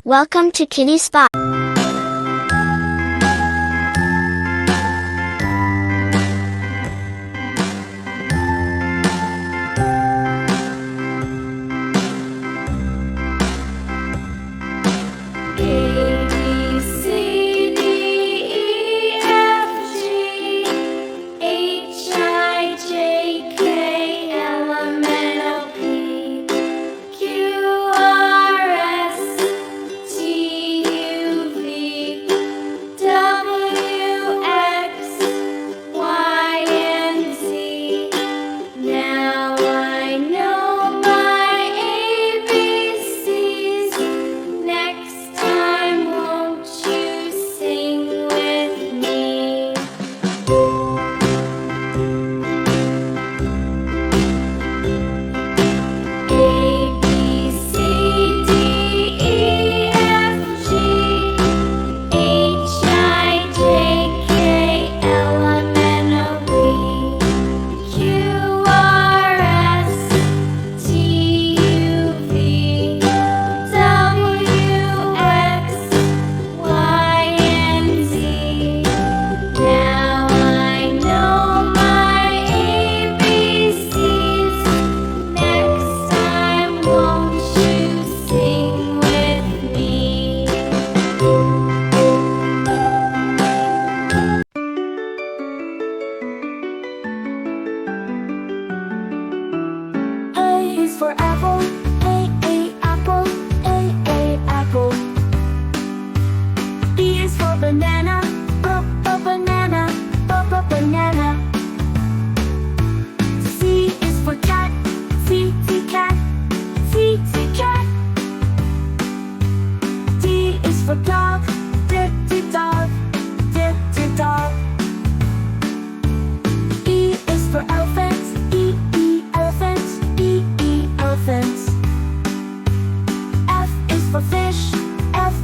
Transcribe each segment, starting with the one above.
Welcome to Kiddie Spot. For apple, A apple, A apple. B is for banana, banana, banana. C is for cat, C cat, C cat. D is for dog, D dog, D dog. E is for elephant, E elephant, E elephant. F is for fish, F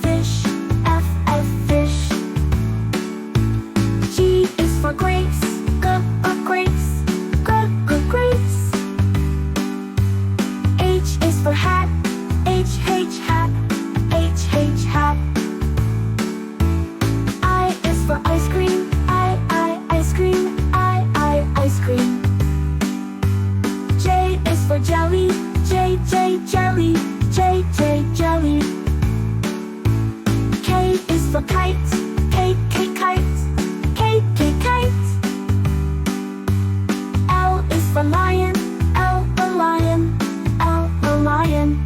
fish, F fish. G is for grapes, grapes, grapes. H is for hat, H hat, H hat. I is for ice cream, I ice cream, I ice cream. J is for jelly, J jelly, J jelly. K is for kite, K kite, K kite. L is for lion, L lion, L lion.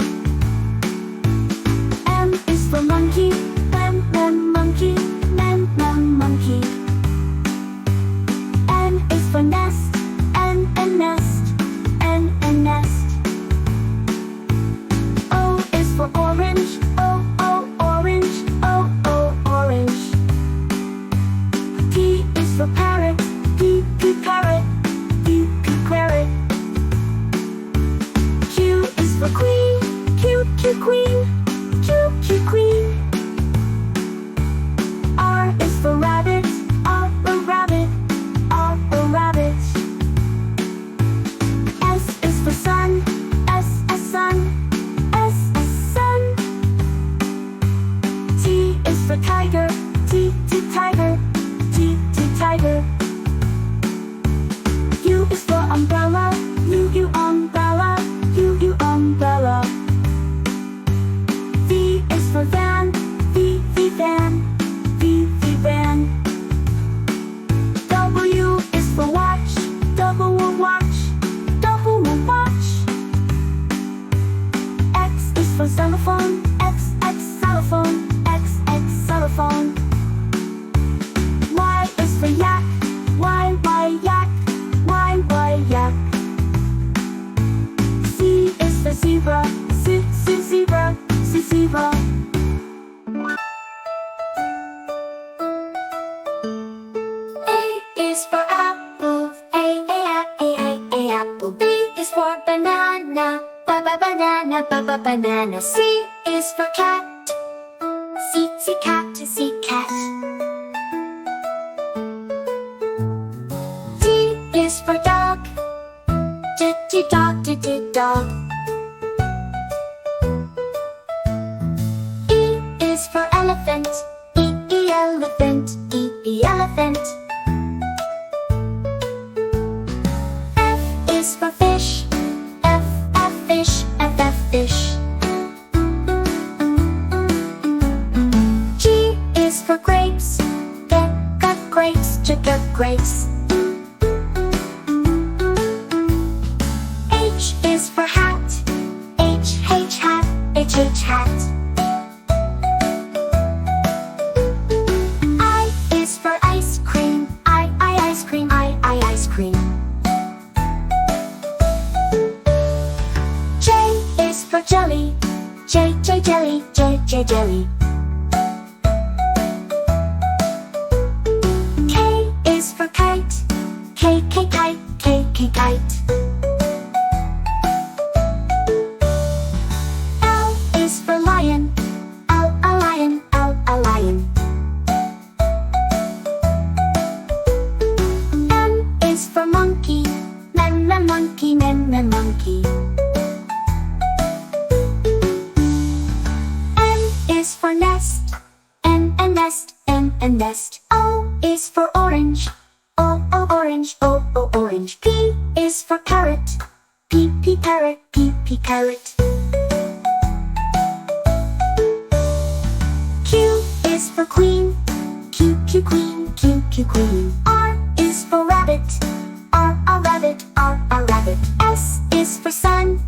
M is for monkey, M monkey, M monkey. N is for nest, N nest, N nest. O is for orange, O orange, O orange. P is for parrot, P parrot, P parrot. Q is for queen, Q queen, Q queen. R is for rabbit, R rabbit, R rabbit. S is for sun, S sun, S sun. T is for tiger, T tiger, T tiger. U is for umbrella, U umbrella, U umbrella. V is for van, V van, V van. W is for watch, W watch, W watch. X is for xylophone, X xylophone, X xylophone. Y is for yak, Y yak, Y yak. Z is for zebra, Z zebra, Z zebra. A is for apple, A apple. B is for banana, banana, banana. C is for cat, C cat, C cat. D is for dog, dog, dog. elephant. E elephant. E elephant. F is for fish. F fish. F fish. G is for grapes. Get grapes. Get grapes. H is for hat. H hat. H hat. I is for ice cream. I ice cream. I ice cream. J is for jelly. J jelly. J jelly. K is for kite. K kite. K kite. L is for lion. L lion. L lion. M is for monkey. Monkey. Monkey. N is for nest. N nest. N nest. O is for orange. O orange. O orange. P is for parrot. P parrot. P parrot. Q is for queen. Q queen. Q queen. R is for rabbit. R rabbit. R rabbit. S is for sun.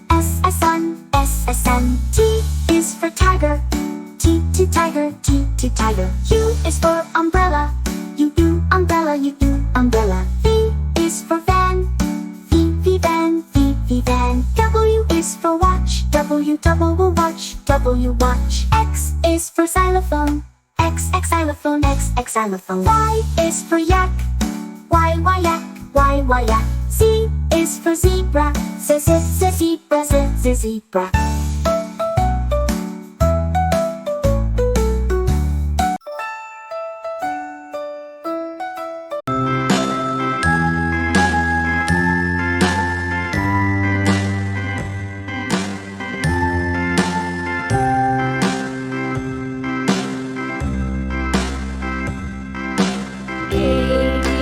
S sun. S sun. T is for tiger. T tiger. T tiger. U is for umbrella. U umbrella. U umbrella. V is for van. V van. V van. W is for watch. W watch. W watch. X is for xylophone. X xylophone. X xylophone. Y is for yak. Y yak. Y yak. Z is for zebra. Zebra. Zebra.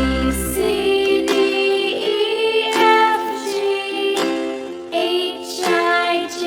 ABCD, EFG, HIJ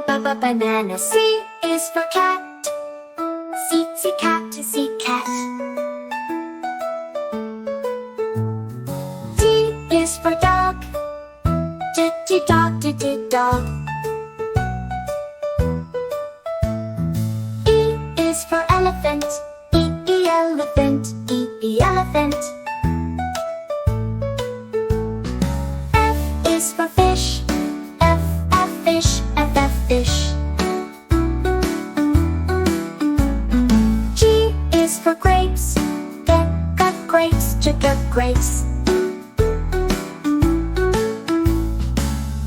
banana. C is for cat. C cat, C cat. D is for dog. D dog, D dog. E is for elephant. E elephant, E elephant. F is for fish. F fish, F fish. G is for grapes. Get grapes, get grapes.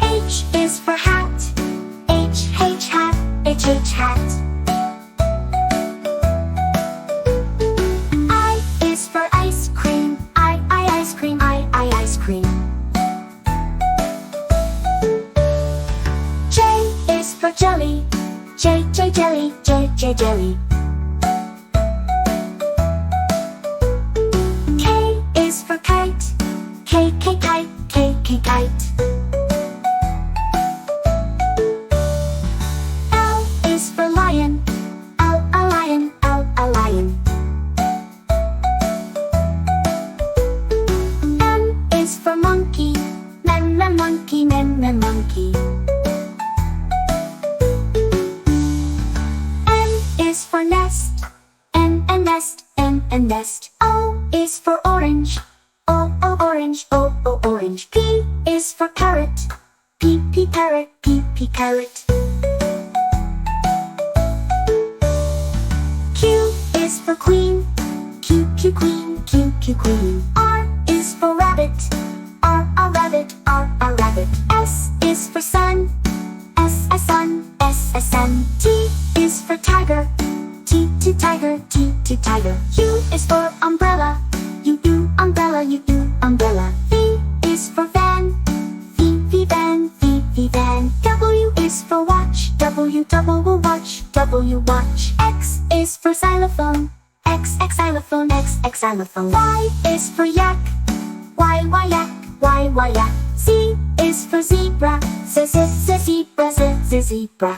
H is for hat. H hat, H hat. I is for ice cream. I ice cream, I ice cream. J is for jelly. J jelly, J jelly. K is for kite. K kite, K kite. L is for lion. L lion, L lion. M is for monkey. Monkey, monkey. N is for nest. N nest, N nest. O is for orange. O orange, O orange. P is for parrot. P parrot, P parrot. Q is for queen. Q queen, Q queen. R is for rabbit. R rabbit, R rabbit. S is for sun. S sun, S sun. T is for tiger. T tiger, T tiger. U is for umbrella. U umbrella, U umbrella. V is for van. V van, V van. W is for watch. W watch, W watch. X is for xylophone. X xylophone, X xylophone. Y is for yak. Y yak, Y yak. Z is for zebra. Z zebra, Z zebra.